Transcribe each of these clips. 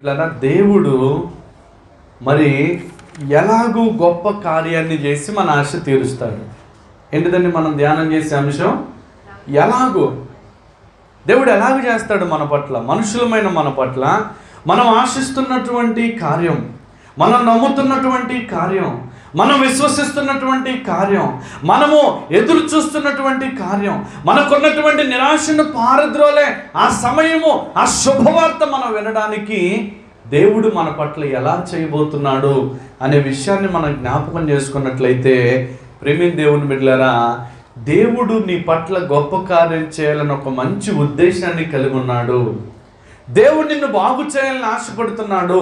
ఇట్లా దేవుడు మరి ఎలాగూ గొప్ప కార్యాన్ని చేసి మన ఆశ తీరుస్తాడు. ఏంటిదండి మనం ధ్యానం చేసే అంశం? ఎలాగూ దేవుడు ఎలాగూ చేస్తాడు మన పట్ల, మనుషులమైన మన పట్ల, మనం ఆశిస్తున్నటువంటి కార్యం, మనం నమ్ముతున్నటువంటి కార్యం, మనం విశ్వసిస్తున్నటువంటి కార్యం, మనము ఎదురు చూస్తున్నటువంటి కార్యం, మనకున్నటువంటి నిరాశను పారద్రోలే ఆ సమయము, ఆ శుభవార్త మనం వినడానికి దేవుడు మన పట్ల ఎలా చేయబోతున్నాడు అనే విషయాన్ని మనం జ్ఞాపకం చేసుకున్నట్లయితే, ప్రేమిన దేవుని బిడ్డలారా, దేవుడు నీ పట్ల గొప్ప కార్యం చేయాలని ఒక మంచి ఉద్దేశాన్ని కలిగి ఉన్నాడు. దేవుడు నిన్ను బాగు చేయాలని ఆశపడుతున్నాడు.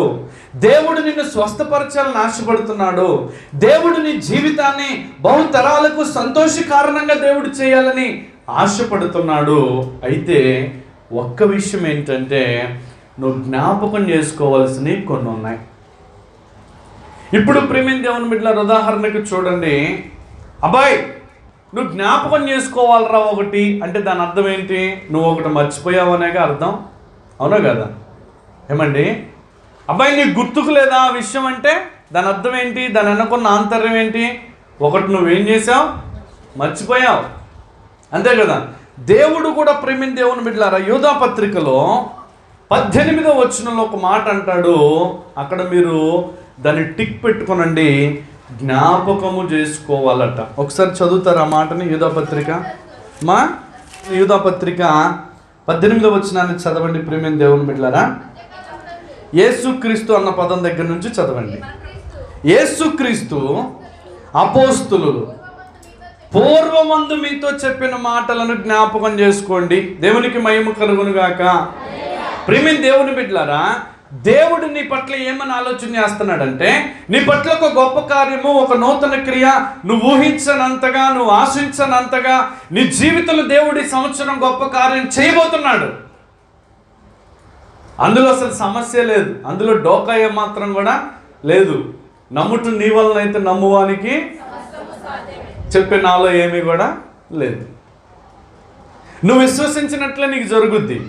దేవుడు నిన్ను స్వస్థపరచాలని ఆశపడుతున్నాడు. దేవుడు నీ జీవితాన్ని బహుతరాలకు సంతోషకారణంగా దేవుడు చేయాలని ఆశపడుతున్నాడు. అయితే ఒక్క విషయం ఏంటంటే, నువ్వు జ్ఞాపకం చేసుకోవాల్సినవి కొన్ని ఉన్నాయి. ఇప్పుడు ప్రేమిన దేవుని బిడ్డల ఉదాహరణకు చూడండి, అబ్బాయి నువ్వు జ్ఞాపకం చేసుకోవాలరా ఒకటి అంటే దాని అర్థం ఏంటి? నువ్వు ఒకటి మర్చిపోయావు అనేగా అర్థం, అవునా కదా? ఏమండి, అబ్బాయి నీకు గుర్తుకు లేదా ఆ విషయం అంటే దాని అర్థం ఏంటి? దాని అనుకున్న ఆంతర్యం ఏంటి? ఒకటి నువ్వేం చేసావు? మర్చిపోయావు, అంతే కదా? దేవుడు కూడా ప్రేమిన దేవుని బిడ్డలారా, యూదా పత్రికలో 18వ వచనంలో ఒక మాట అంటాడు. అక్కడ మీరు దాన్ని టిక్ పెట్టుకోనండి, జ్ఞాపకము చేసుకోవాలట. ఒకసారి చదువుతారు ఆ మాటని, యూదా పత్రిక యూదా పత్రిక 18వ వచనాన్ని చదవండి ప్రేమిన దేవుని బిడ్డలారా. యేసుక్రీస్తు అన్న పదం దగ్గర నుంచి చదవండి. యేసుక్రీస్తు అపోస్తులు పూర్వమందు మీతో చెప్పిన మాటలను జ్ఞాపకం చేసుకోండి. దేవునికి మహిమ కలుగును గాక. ప్రేమిన దేవుని బిడ్డలారా, దేవుడు నీ పట్ల ఏమని ఆలోచన చేస్తున్నాడంటే, నీ పట్ల ఒక గొప్ప కార్యము, ఒక నూతన క్రియ, నువ్వు ఊహించనంతగా, నువ్వు ఆశించనంతగా నీ జీవితంలో దేవుడి సంవత్సరం గొప్ప కార్యం చేయబోతున్నాడు. అందులో అసలు సమస్య లేదు, అందులో డోకా ఏమాత్రం కూడా లేదు. నమ్ముట నీ వలన అయితే నమ్మువానికి చెప్పే నాలో ఏమీ కూడా లేదు. నువ్వు విశ్వసించినట్లే నీకు జరుగుద్ది.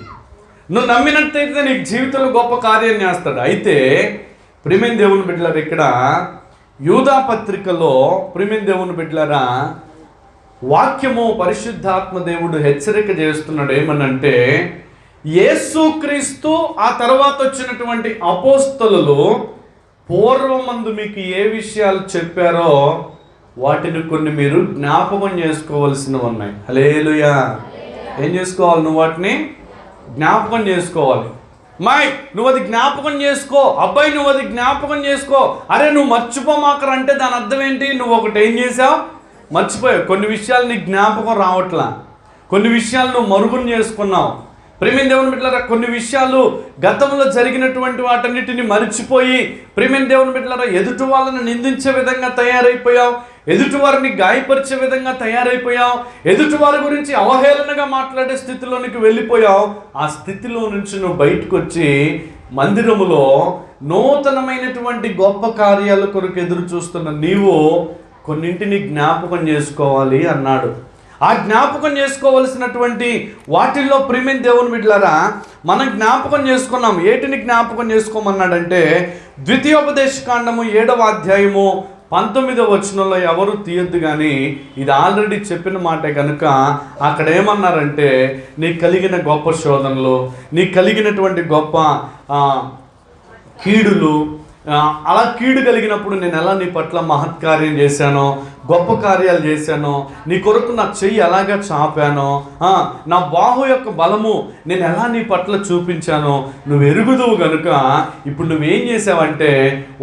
నువ్వు నమ్మినట్టయితే నీకు జీవితంలో గొప్ప కార్యాన్ని చేస్తాడు. అయితే ప్రేమిన దేవుని బిడ్డలారా, ఇక్కడ యూదా పత్రికలో ప్రేమిన దేవుని బిడ్డలారా, వాక్యము పరిశుద్ధాత్మ దేవుడు హెచ్చరిక చేస్తున్నాడు. ఏమనంటే, యేసుక్రీస్తు ఆ తర్వాత వచ్చినటువంటి అపోస్తలులు పూర్వమందు మీకు ఏ విషయాలు చెప్పారో వాటిని కొన్ని మీరు జ్ఞాపకం చేసుకోవాల్సినవి ఉన్నాయి. హల్లెలూయా. ఏం చేసుకోవాలి? నువ్వు వాటిని జ్ఞాపకం చేసుకోవాలి. నువ్వు అది జ్ఞాపకం చేసుకో. అబ్బాయి నువ్వు అది జ్ఞాపకం చేసుకో. అరే నువ్వు మర్చిపోమాకరంటే దాని అర్థం ఏంటి? నువ్వు ఒకటి ఏం చేసావు? మర్చిపోయావు. కొన్ని విషయాలు నీకు జ్ఞాపకం రావట్లా, కొన్ని విషయాలు నువ్వు మరుగున చేసుకున్నావు. ప్రేమిన దేవుని బిడ్డలారా, కొన్ని విషయాలు గతంలో జరిగినటువంటి వాటన్నిటిని మర్చిపోయి ప్రేమిన దేవుని బిడ్డలారా, ఎదుటి వాళ్ళని నిందించే విధంగా తయారైపోయావు, ఎదుటి వారిని గాయపరిచే విధంగా తయారైపోయావు, ఎదుటి వారి గురించి అవహేళనగా మాట్లాడే స్థితిలోనికి వెళ్ళిపోయావు. ఆ స్థితిలో నుంచి నువ్వు బయటకు వచ్చి మందిరములో నూతనమైనటువంటి గొప్ప కార్యాల కొరకు ఎదురు చూస్తున్న నీవు కొన్నింటిని జ్ఞాపకం చేసుకోవాలి అన్నాడు. ఆ జ్ఞాపకం చేసుకోవలసినటువంటి వాటిల్లో ప్రేమిన దేవుని బిడ్డలారా, మనం జ్ఞాపకం చేసుకున్నాం. ఏటిని జ్ఞాపకం చేసుకోమన్నాడంటే, ద్వితీయోపదేశకాండము 7వ అధ్యాయము 19వ వచనంలో ఎవరు తీయొద్దు కానీ ఇది ఆల్రెడీ చెప్పిన మాటే కనుక అక్కడ ఏమన్నారంటే, నీకు కలిగిన గొప్ప శోధనలు, నీకు కలిగినటువంటి గొప్ప కీడులు, అలా కీడు కలిగినప్పుడు నేను ఎలా నీ పట్ల మహత్కార్యం చేశానో, గొప్ప కార్యాలు చేశానో, నీ కొరకు నా చెయ్యి ఎలాగా చాపానో, నా బాహు యొక్క బలము నేను ఎలా నీ పట్ల చూపించానో నువ్వు ఎరుగుదువు కనుక ఇప్పుడు నువ్వేం చేసావంటే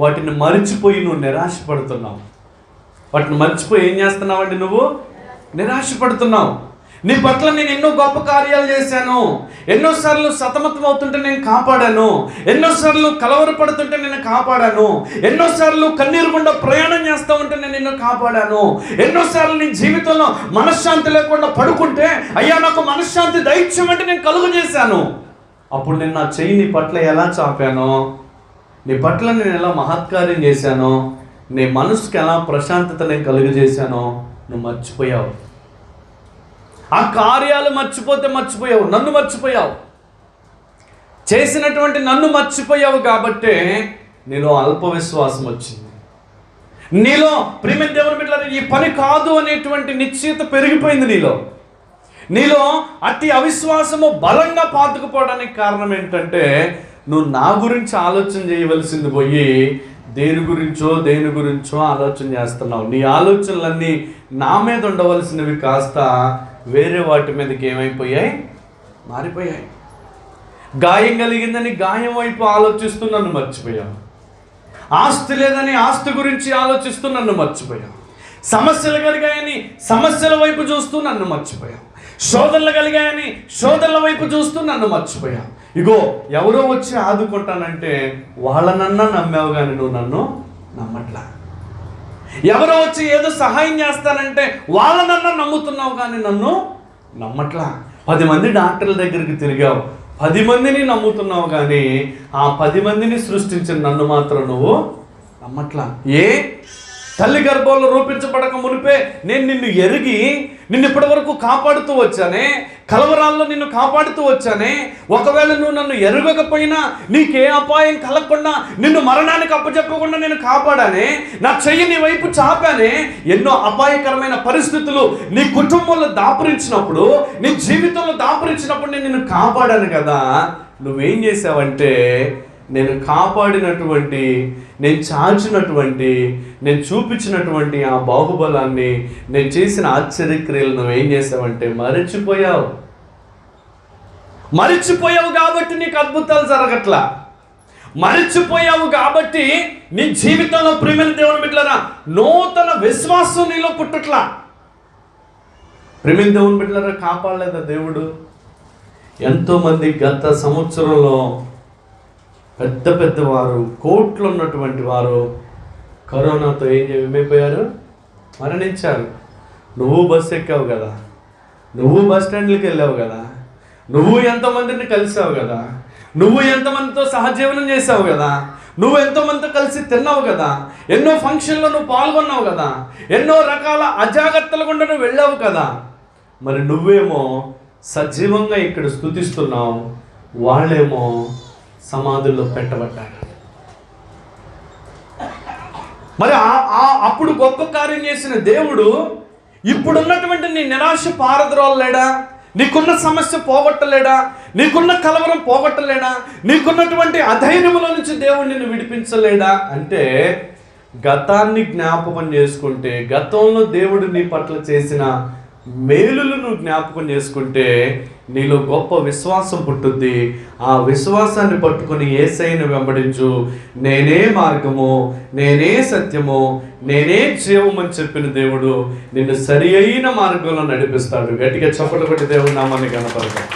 వాటిని మర్చిపోయి నువ్వు నిరాశపడుతున్నావు. వాటిని మర్చిపోయి ఏం చేస్తున్నావంటే నువ్వు నిరాశపడుతున్నావు. నీ పట్ల నేను ఎన్నో గొప్ప కార్యాలు చేశాను, ఎన్నోసార్లు సతమతం అవుతుంటే నేను కాపాడాను, ఎన్నోసార్లు కలవరపడుతుంటే నేను కాపాడాను, ఎన్నోసార్లు కన్నీరు గుండా ప్రయాణం చేస్తూ ఉంటే నేను నిన్ను కాపాడాను, ఎన్నోసార్లు నీ జీవితంలో మనశ్శాంతి లేకుండా పడుకుంటే అయ్యా నాకు మనశ్శాంతి దైత్యం నేను కలుగు చేశాను. అప్పుడు నేను నా చెయ్యి నీ పట్ల ఎలా చాపానో, నీ పట్ల నేను ఎలా మహత్కార్యం చేశానో, నీ మనసుకి ఎలా ప్రశాంతత నేను కలుగు చేశానో నువ్వు మర్చిపోయావు. ఆ కార్యాలు మర్చిపోతే మర్చిపోయావు, నన్ను మర్చిపోయావు. చేసినటువంటి నన్ను మర్చిపోయావు కాబట్టే నీలో అల్ప విశ్వాసం వచ్చింది. నీలో ప్రియమైన దేవుని బిడ్డలారా ఈ పని కాదు అనేటువంటి నిశ్చయత పెరిగిపోయింది. నీలో అతి అవిశ్వాసము బలంగా పాతుకుపోవడానికి కారణం ఏంటంటే నువ్వు నా గురించి ఆలోచన చేయవలసింది పోయి దేని గురించో ఆలోచన చేస్తున్నావు. నీ ఆలోచనలన్నీ నా మీద ఉండవలసినవి కాస్త వేరే వాటి మీదకి ఏమైపోయాయి, మారిపోయాయి. గాయం కలిగిందని గాయం వైపు ఆలోచిస్తూ నన్ను మర్చిపోయావు. ఆస్తి లేదని ఆస్తి గురించి ఆలోచిస్తూ నన్ను మర్చిపోయావు. సమస్యలు కలిగాయని సమస్యల వైపు చూస్తూ నన్ను మర్చిపోయావు. శోధనలు కలిగాయని శోధనల వైపు చూస్తూ నన్ను మర్చిపోయావు. ఇగో ఎవరో వచ్చి ఆదుకుంటానంటే వాళ్ళనన్నా నమ్మావు కానీ నువ్వు నన్ను నమ్మట్లా. ఎవరో వచ్చి ఏదో సహాయం చేస్తానంటే వాళ్ళనన్నా నమ్ముతున్నావు కానీ నన్ను నమ్మట్లా. 10 మంది డాక్టర్ల దగ్గరికి తిరిగావు, 10 మందిని నమ్ముతున్నావు కానీ ఆ 10 మందిని సృష్టించిన నన్ను మాత్రం నువ్వు నమ్మట్లా. తల్లి గర్భంలో రూపించబడక మునిపే నేను నిన్ను ఎరిగి నిన్ను ఇప్పటి వరకు కాపాడుతూ వచ్చానే, కలవరాల్లో నిన్ను కాపాడుతూ వచ్చానే. ఒకవేళ నువ్వు నన్ను ఎరగకపోయినా నీకే అపాయం కలగకుండా నిన్ను మరణానికి అప్పచెప్పకుండా నేను కాపాడానే. నా చెయ్యి నీ వైపు చాపానే. ఎన్నో అపాయకరమైన పరిస్థితులు నీ కుటుంబంలో దాపురించినప్పుడు, నీ జీవితంలో దాపురించినప్పుడు నేను నిన్ను కాపాడాను కదా. నువ్వేం చేసావంటే నేను కాపాడినటువంటి, నేను చాచినటువంటి, నేను చూపించినటువంటి ఆ బాహుబలాన్ని, నేను చేసిన ఆశ్చర్యక్రియలు నువ్వేం చేసావంటే మరిచిపోయావు కాబట్టి నీకు అద్భుతాలు జరగట్లా. మరిచిపోయావు కాబట్టి నీ జీవితంలో ప్రియమైన దేవుని బిడ్డలారా నూతన విశ్వాసం నీలో పుట్టట్లా. ప్రియమైన దేవుని బిడ్డలారా కాపాడలేదా దేవుడు? ఎంతోమంది గత సంవత్సరంలో పెద్ద వారు, కోట్లు ఉన్నటువంటి వారు కరోనాతో ఏమైపోయారు? మరణించారు. నువ్వు బస్సు ఎక్కావు కదా, నువ్వు బస్ స్టాండ్కి వెళ్ళావు కదా, నువ్వు ఎంతోమందిని కలిసావు కదా, నువ్వు ఎంతమందితో సహజీవనం చేసావు కదా, నువ్వు ఎంతోమందితో కలిసి తిన్నావు కదా, ఎన్నో ఫంక్షన్లో నువ్వు పాల్గొన్నావు కదా, ఎన్నో రకాల అజాగ్రత్తలు గుండా నువ్వు వెళ్ళావు కదా. మరి నువ్వేమో సజీవంగా ఇక్కడ స్తుతిస్తున్నావు, వాళ్ళేమో సమాధుల్లో పెట్టబడ్డారు. మరి అప్పుడు గొప్ప కార్యం చేసిన దేవుడు ఇప్పుడున్నటువంటి నీ నిరాశ పారద్రోలలేడా? నీకున్న సమస్య పోగొట్టలేడా? నీకున్న కలవరం పోగొట్టలేడా? నీకున్నటువంటి అధైర్యములో నుంచి దేవుడు నిన్ను విడిపించలేడా? అంటే గతాన్ని జ్ఞాపకం చేసుకుంటే, గతంలో దేవుడు నీ పట్ల చేసిన మేలులు నువ్వు జ్ఞాపకం చేసుకుంటే నీలో గొప్ప విశ్వాసం పుట్టుద్ది. ఆ విశ్వాసాన్ని పట్టుకుని యేసయ్యను వెంబడించు. నేనే మార్గము, నేనే సత్యము, నేనే జీవము అని చెప్పిన దేవుడు నిన్ను సరి అయిన మార్గంలో నడిపిస్తాడు. గట్టిగా చప్పట్లు కొట్టి దేవుడి నామాన్ని కనపడతాడు.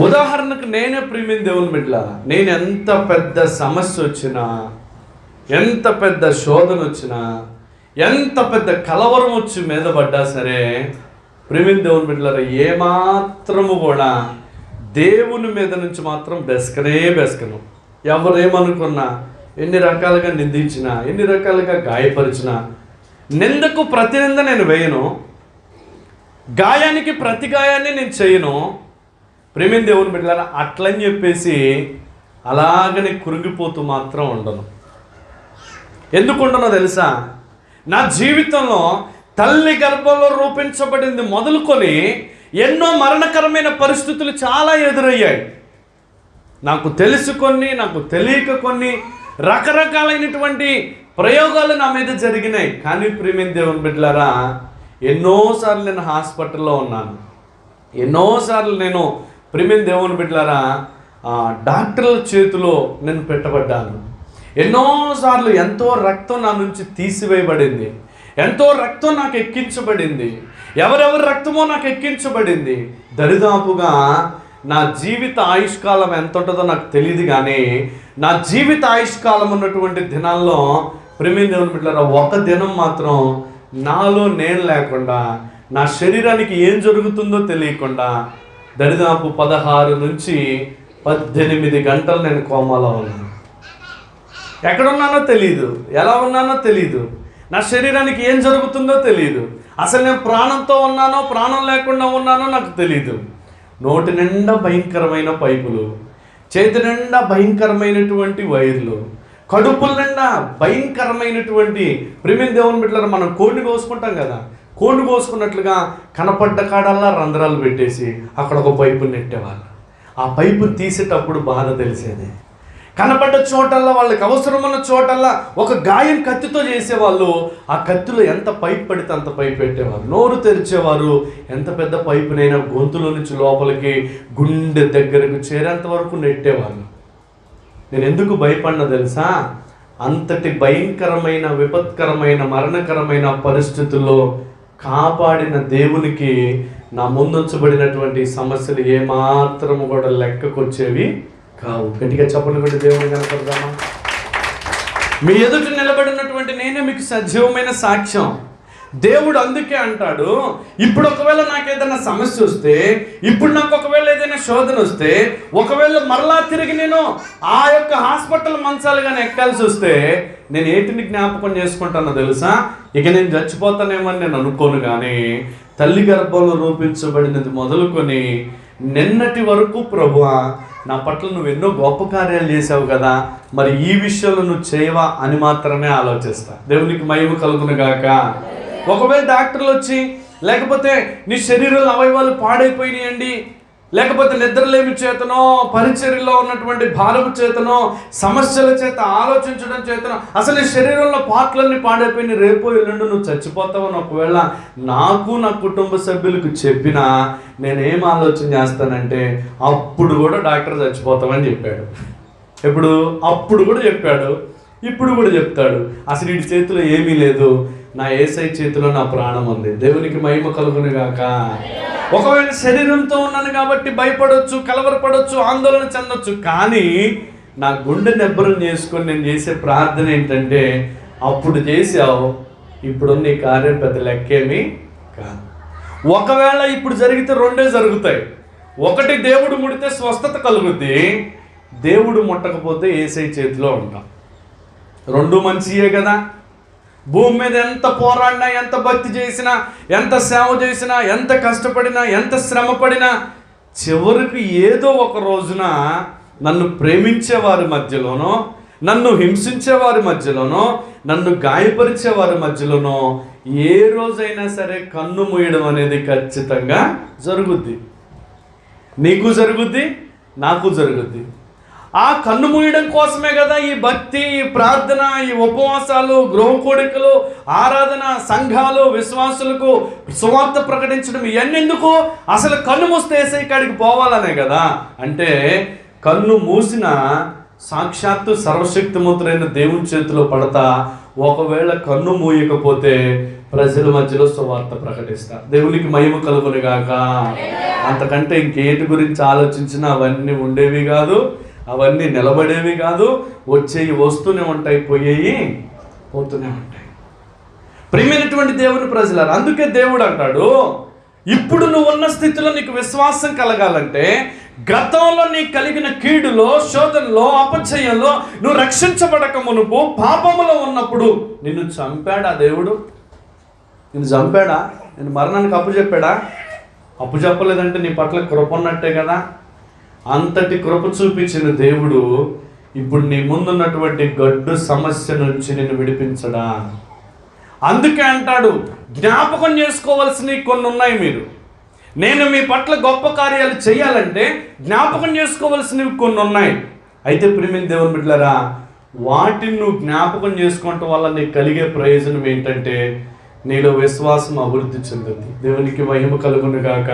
ఉదాహరణకు నేనే ప్రియమైన దేవుని బిడ్డ, నేను ఎంత పెద్ద సమస్య వచ్చినా, ఎంత పెద్ద శోధన వచ్చినా, ఎంత పెద్ద కలవరం వచ్చి మీద పడ్డా సరే ప్రియమైన దేవుని బిడ్డలారా ఏమాత్రము కూడా దేవుని మీద నుంచి మాత్రం బెసకను. ఎవరేమనుకున్నా, ఎన్ని రకాలుగా నిందించినా, ఎన్ని రకాలుగా గాయపరిచినా, నిందకు ప్రతి నింద నేను వేయను, గాయానికి ప్రతి గాయాన్ని నేను చేయను. ప్రియమైన దేవుని బిడ్డలారా అట్లని చెప్పేసి అలాగనే కురింగిపోతూ మాత్రం ఉండను. ఎందుకు ఉండనో తెలుసా? నా జీవితంలో తల్లి గర్భంలో రూపించబడింది మొదలుకొని ఎన్నో మరణకరమైన పరిస్థితులు చాలా ఎదురయ్యాయి. నాకు తెలిసి కొన్ని, నాకు తెలియక కొన్ని రకరకాలైనటువంటి ప్రయోగాలు నా మీద జరిగినాయి. కానీ ప్రియమైన దేవుని బిడ్డలారా ఎన్నోసార్లు నేను హాస్పిటల్లో ఉన్నాను, ఎన్నోసార్లు నేను ప్రియమైన దేవుని బిడ్డలారా డాక్టర్ల చేతిలో నేను పెట్టబడ్డాను. ఎన్నోసార్లు ఎంతో రక్తం నా నుంచి తీసివేయబడింది, ఎంతో రక్తం నాకు ఎక్కించబడింది, ఎవరెవరి రక్తమో నాకు ఎక్కించబడింది. దరిదాపుగా నా జీవిత ఆయుష్కాలం ఎంత ఉంటుందో నాకు తెలియదు, కానీ నా జీవిత ఆయుష్కాలం ఉన్నటువంటి దినాల్లో ప్రియమైన దేవుని బిడ్డలారా ఒక దినం మాత్రం నాలో నేను లేకుండా, నా శరీరానికి ఏం జరుగుతుందో తెలియకుండా దరిదాపు 16 నుంచి 18 గంటలు నేను కోమాలో ఉన్నాను. ఎక్కడున్నానో తెలియదు, ఎలా ఉన్నానో తెలియదు, నా శరీరానికి ఏం జరుగుతుందో తెలియదు, అసలు నేను ప్రాణంతో ఉన్నానో ప్రాణం లేకుండా ఉన్నానో నాకు తెలియదు. నోటి నిండా భయంకరమైన పైపులు, చేతి నిండా భయంకరమైనటువంటి వైర్లు, కడుపుల నిండా భయంకరమైనటువంటి ప్రేమ దేవుని బిడ్డలారా, మనం కోడిని కోసుకుంటాం కదా, కోడిని కోసుకున్నట్లుగా కనపడ్డ కాడల్లా రంధ్రాలు పెట్టేసి అక్కడ ఒక పైపుని నెట్టేవాళ్ళు. ఆ పైపుని తీసేటప్పుడు బాధ తెలిసేది. కనపడ్డ చోటల్లా, వాళ్ళకి అవసరమున్న చోటల్లా ఒక గాయం కత్తితో చేసేవాళ్ళు. ఆ కత్తిలో ఎంత పైపు పడితే అంత పైపు పెట్టేవారు. నోరు తెరిచేవారు. ఎంత పెద్ద పైపునైనా గొంతులో నుంచి లోపలికి గుండె దగ్గరకు చేరేంత వరకు నెట్టేవాళ్ళు. నేను ఎందుకు భయపడినా తెలుసా? అంతటి భయంకరమైన, విపత్కరమైన, మరణకరమైన పరిస్థితుల్లో కాపాడిన దేవునికి నా ముందుంచబడినటువంటి సమస్యలు ఏమాత్రం కూడా లెక్కకొచ్చేవి కావు. గట్టిగా చెప్పలు కూడా దేవుని కనపడదామా? మీ ఎదుట నిలబడినటువంటి నేనే మీకు సజీవమైన సాక్ష్యం. దేవుడు అందుకే అంటాడు, ఇప్పుడు ఒకవేళ నాకు ఏదైనా సమస్య వస్తే, ఇప్పుడు నాకు ఒకవేళ ఏదైనా శోధన వస్తే, ఒకవేళ మరలా తిరిగి నేను ఆ యొక్క హాస్పిటల్ మంచాలు కానీ ఎక్కాల్సి వస్తే, నేను ఏంటిని జ్ఞాపకం చేసుకుంటానో తెలుసా? ఇక నేను చచ్చిపోతానేమని నేను అనుకోను, కానీ తల్లి గర్భంలో రూపించబడినది మొదలుకొని నిన్నటి వరకు ప్రభువా నా పట్ల నువ్వు ఎన్నో గొప్ప కార్యాలు చేసావు కదా, మరి ఈ విషయంలో నువ్వు చేయవా అని మాత్రమే ఆలోచిస్తా. దేవునికి మహిమ కలుగును గాక. ఒకవేళ డాక్టర్లు వచ్చి, లేకపోతే నీ శరీరంలో అవయవాలు పాడైపోయినాయండి, లేకపోతే నిద్రలేమి చేతనో, పరిచర్యలో ఉన్నటువంటి భారము చేతనో, సమస్యల చేత ఆలోచించడం చేతనో అసలు నీ శరీరంలో పార్ట్లన్నీ పాడైపోయినాయి, రేపు ఎల్లుండి నువ్వు చచ్చిపోతావని ఒకవేళ నాకు నా కుటుంబ సభ్యులకు చెప్పినా నేనేం ఆలోచన చేస్తానంటే, అప్పుడు కూడా డాక్టర్ చచ్చిపోతామని చెప్పాడు. అప్పుడు కూడా చెప్పాడు, ఇప్పుడు కూడా చెప్తాడు. అసలు వీడి చేతిలో ఏమీ లేదు, నా యేసయ్య చేతిలో నా ప్రాణం ఉంది. దేవునికి మహిమ కలుగును గాక. ఒకవేళ శరీరంతో ఉన్నాను కాబట్టి భయపడవచ్చు, కలవరపడవచ్చు, ఆందోళన చెందొచ్చు, కానీ నా గుండె నిబ్బరం చేసుకొని నేను చేసే ప్రార్థన ఏంటంటే, అప్పుడు చేసావు, ఇప్పుడు నీ కార్యం పెద్ద లెక్కేమీ కాదు. ఒకవేళ ఇప్పుడు జరిగితే రెండే జరుగుతాయి. ఒకటి, దేవుడు ముడితే స్వస్థత కలుగుద్ది, దేవుడు ముట్టకపోతే యేసయ్య చేతిలో ఉంటాం. రెండు మంచియే కదా. భూమి మీద ఎంత పోరాడినా, ఎంత భక్తి చేసినా, ఎంత సేవ చేసినా, ఎంత కష్టపడినా, ఎంత శ్రమ పడినా, చివరికి ఏదో ఒక రోజున నన్ను ప్రేమించే వారి మధ్యలోనో, నన్ను హింసించే వారి మధ్యలోనో, నన్ను గాయపరిచే వారి మధ్యలోనో ఏ రోజైనా సరే కన్ను మూయడం అనేది ఖచ్చితంగా జరుగుద్ది. నీకు జరుగుద్ది, నాకు జరుగుద్ది. ఆ కన్ను మూయడం కోసమే కదా ఈ భక్తి, ఈ ప్రార్థన, ఈ ఉపవాసాలు, గృహ కోడికలు, ఆరాధన, సంఘాలు, విశ్వాసులకు సువార్త ప్రకటించడం. ఇవన్నీ ఎందుకు? అసలు కన్ను మూస్తే యేసయ్య కాడికి పోవాలనే కదా. అంటే కన్ను మూసిన సాక్షాత్తు సర్వశక్తిమంతుడైన దేవుని చేతిలో పడతా, ఒకవేళ కన్ను మూయకపోతే ప్రజల మధ్యలో సువార్త ప్రకటిస్తా. దేవునికి మహిమ కలుగును గాక. అంతకంటే ఇంకేటి గురించి ఆలోచించినా అవన్నీ ఉండేవి కాదు, అవన్నీ నిలబడేవి కాదు. వచ్చేవి వస్తూనే ఉంటాయి, పోయేవి పోతూనే ఉంటాయి. ప్రియమైనటువంటి దేవుని ప్రజలారా, అందుకే దేవుడు అంటాడు, ఇప్పుడు నువ్వు ఉన్న స్థితిలో నీకు విశ్వాసం కలగాలంటే, గతంలో నీకు కలిగిన కీడులో, శోధనలో, అపచయంలో నువ్వు రక్షించబడక మునుపు, పాపములో ఉన్నప్పుడు నిన్ను చంపాడా దేవుడు? నిన్ను చంపాడా? నేను మరణానికి అప్పు చెప్పాడా? అప్పు చెప్పలేదంటే నీ పట్ల కృప ఉన్నట్టే కదా. అంతటి కృప చూపించిన దేవుడు ఇప్పుడు నీ ముందున్నటువంటి గడ్డు సమస్య నుంచి నిన్ను విడిపించడా? అందుకే అంటాడు, జ్ఞాపకం చేసుకోవాల్సినవి కొన్ని ఉన్నాయి. నేను మీ పట్ల గొప్ప కార్యాలు చేయాలంటే జ్ఞాపకం చేసుకోవాల్సినవి కొన్ని ఉన్నాయి. అయితే ప్రియమైన దేవుని బిడ్డలారా, వాటిని నువ్వు జ్ఞాపకం చేసుకోవటం వల్ల నీకు కలిగే ప్రయోజనం ఏంటంటే, నీలో విశ్వాసం అభివృద్ధి చెందుతుంది. దేవునికి మహిమ కలుగును గాక.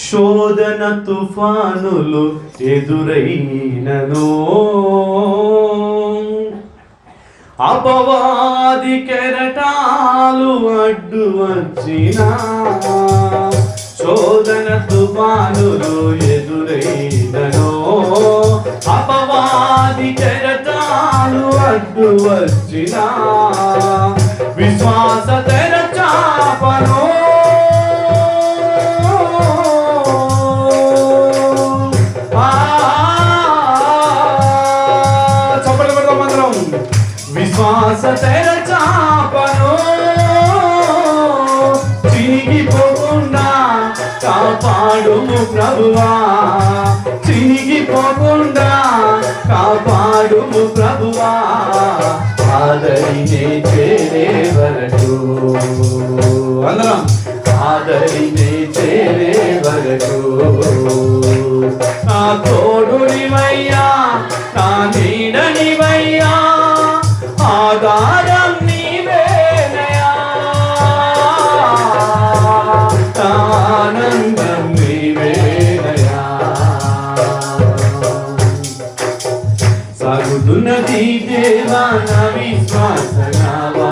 శోధన తుఫానులు ఎదురైనను, అపవాది కెరటాలు అడ్డు వచ్చినా, శోధన తుఫానులు ఎదురైనను, అపవాది కెరటాలు అడ్డు వచ్చినా, విశ్వాస తెరచాపను విశ్వాస తెరచాపను చినిగిపోకుండా కాపాడుము ప్రభువా, చినిగిపోకుండా కాపాడుము ప్రభువా, ఆదరినే చేరే వరకు. అందరం ఆదరినే చేరే వరకు నా తోడునివయ్యా, నా నీడనివయ్యా, ఆధారం నీవేనయా, ఆనందం నీవేనయా. సాగుతున్నది దేవా నా విశ్వాసనావా,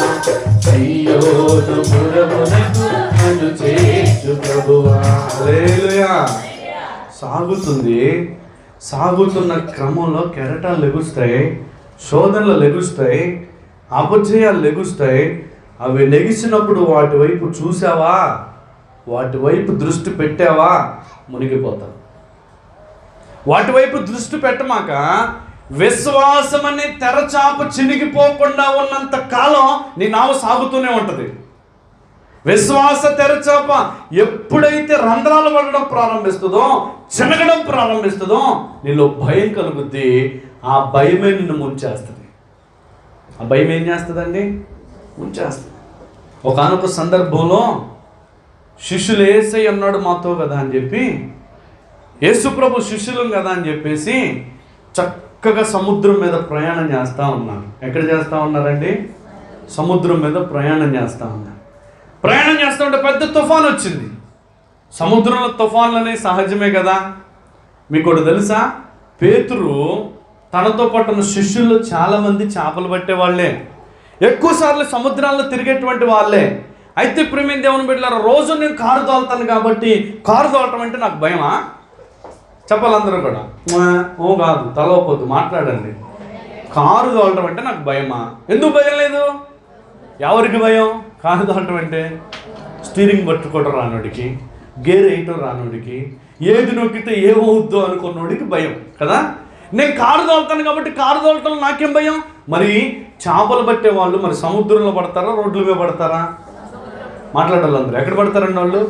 సియోను పురమునకు నన్ను చేర్చు ప్రభువా. హల్లెలూయా. సాగుతున్న క్రమంలో కెరటాలు లెగుస్తాయి, శోధనలు లెగుస్తాయి, అపజయాలు లెగుస్తాయి. అవి లెగిసినప్పుడు వాటి వైపు చూసావా, వాటి వైపు దృష్టి పెట్టావా, మునిగిపోతావు. వాటి వైపు దృష్టి పెట్టమాక విశ్వాసం అనే తెరచాప చినిగిపోకుండా ఉన్నంత కాలం నీ నావ సాగుతూనే ఉంటుంది. విశ్వాస తెరచాప ఎప్పుడైతే రంధ్రాలు పడడం ప్రారంభిస్తుందో, చినగడం ప్రారంభిస్తుందో, నీలో భయం కలుగుద్ది. ఆ భయమే నిన్ను ముంచేస్తుంది. ఆ భయం ఏం చేస్తుందండి? ముంచేస్తుంది. ఒకానొక సందర్భంలో శిష్యులు యేసయ్య అన్నాడు మాతో కదా అని చెప్పి, యేసుప్రభు శిష్యులం కదా అని చెప్పేసి చక్కగా సముద్రం మీద ప్రయాణం చేస్తూ ఉన్నారు. ఎక్కడ చేస్తూ ఉన్నారండి? సముద్రం మీద ప్రయాణం చేస్తూ ఉన్నారు. ప్రయాణం చేస్తూ ఉంటే పెద్ద తుఫాన్ వచ్చింది. సముద్రంలో తుఫాన్లు అనేవి సహజమే కదా. మీకు ఒకటి తెలుసా? పేతురు తనతో పాటు ఉన్న శిష్యుల్లో చాలామంది చేపలు పట్టే వాళ్ళే, ఎక్కువసార్లు సముద్రాల్లో తిరిగేటువంటి వాళ్ళే. అయితే ప్రేమ దేవుని బిడ్డలారా, రోజు నేను కారు తోలుతాను కాబట్టి కారు తోలటం అంటే నాకు భయమా? చెప్పాలందరూ కూడా ఓ కాదు, తలవపోద్దు, మాట్లాడండి. కారు తోలటం అంటే నాకు భయమా? ఎందుకు భయం లేదు? ఎవరికి భయం? కారు తోలటం అంటే స్టీరింగ్ పట్టుకోవటం రానోడికి, గేర్ వేయటం రానోడికి, ఏది నొక్కితే ఏమవుద్దో అనుకున్నోడికి భయం కదా. నేను కారు తోలుతాను కాబట్టి కారు తోలటం నాకేం భయం? మరి చేపలు పట్టే వాళ్ళు మరి సముద్రంలో పడతారా, రోడ్ల మీద పడతారా? మాట్లాడాలి అందరూ. ఎక్కడ పడతారండి వాళ్ళు?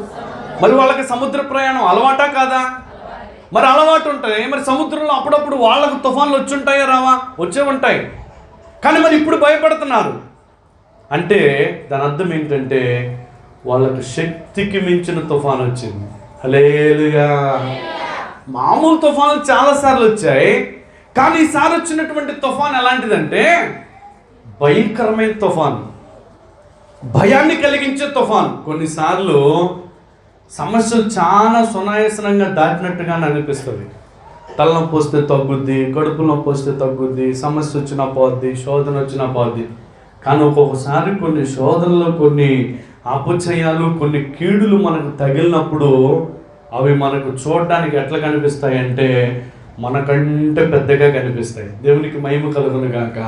మరి వాళ్ళకి సముద్ర ప్రయాణం అలవాటా కాదా? మరి అలవాటు ఉంటాయి. మరి సముద్రంలో అప్పుడప్పుడు వాళ్ళకు తుఫాన్లు వచ్చి ఉంటాయా? రావా? వచ్చే ఉంటాయి. కానీ మరి ఇప్పుడు భయపడుతున్నారు అంటే దాని అర్థం ఏంటంటే వాళ్ళకు శక్తికి మించిన తుఫాన్ వచ్చింది. హల్లెలూయా. మామూలు తుఫాన్లు చాలాసార్లు వచ్చాయి, కానీ ఈసారి వచ్చినటువంటి తుఫాన్ ఎలాంటిదంటే భయంకరమైన తుఫాన్, భయాన్ని కలిగించే తుఫాన్. కొన్నిసార్లు సమస్యలు చాలా సునాయాసనంగా దాటినట్టుగా అనిపిస్తుంది. తలనొప్పి వస్తే తగ్గుద్ది, కడుపు నొప్పి వస్తే తగ్గుద్ది, సమస్య వచ్చినా పోద్ది, శోధన వచ్చినా పోద్ది. కానీ ఒక్కొక్కసారి కొన్ని శోధనలు, కొన్ని అపచయాలు, కొన్ని కీడులు మనకు తగిలినప్పుడు అవి మనకు చూడడానికి ఎట్లా కనిపిస్తాయి అంటే మనకంటే పెద్దగా కనిపిస్తాయి. దేవునికి మహిమ కలుగును గాక.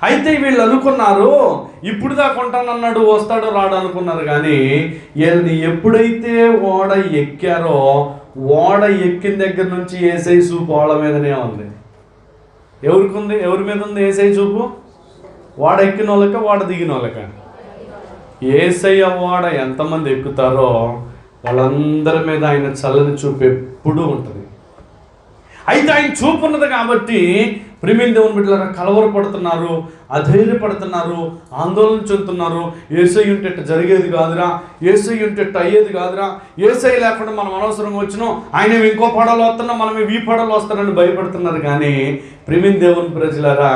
అయితే వీళ్ళు అనుకున్నారు ఇప్పుడు దాకా ఉంటానన్నాడు, వస్తాడో రాడు అనుకున్నారు. కానీ వీళ్ళని ఎప్పుడైతే ఓడ ఎక్కారో, ఓడ ఎక్కిన దగ్గర నుంచి యేసయ్య చూపు ఓడ మీదనే ఉంది. ఎవరికి ఉంది? ఎవరి మీద ఉంది యేసయ్య చూపు? ఓడ ఎక్కిన వాళ్ళక, ఓడ దిగిన వాళ్ళక? యేసయ్య ఓడ ఎంతమంది ఎక్కుతారో వాళ్ళందరి మీద ఆయన చల్లని చూపు ఎప్పుడూ ఉంటుంది. అయితే ఆయన చూపు ఉన్నది కాబట్టి ప్రియమైన దేవుని బిడ్డలారా కలవరపడుతున్నారు, అధైర్యపడుతున్నారు, ఆందోళన చెందుతున్నారు. యేసయ్య ఉంటే జరిగేది కాదురా, యేసయ్య ఉంటే అయ్యేది కాదురా, యేసయ్య లేకుండా మనం అనవసరంగా వచ్చినాం, ఆయన ఇంకో పడవలు వస్తున్నాం, మనం ఈ పడవలు వస్తారని భయపడుతున్నారు. కానీ ప్రియమైన దేవుని ప్రజలారా,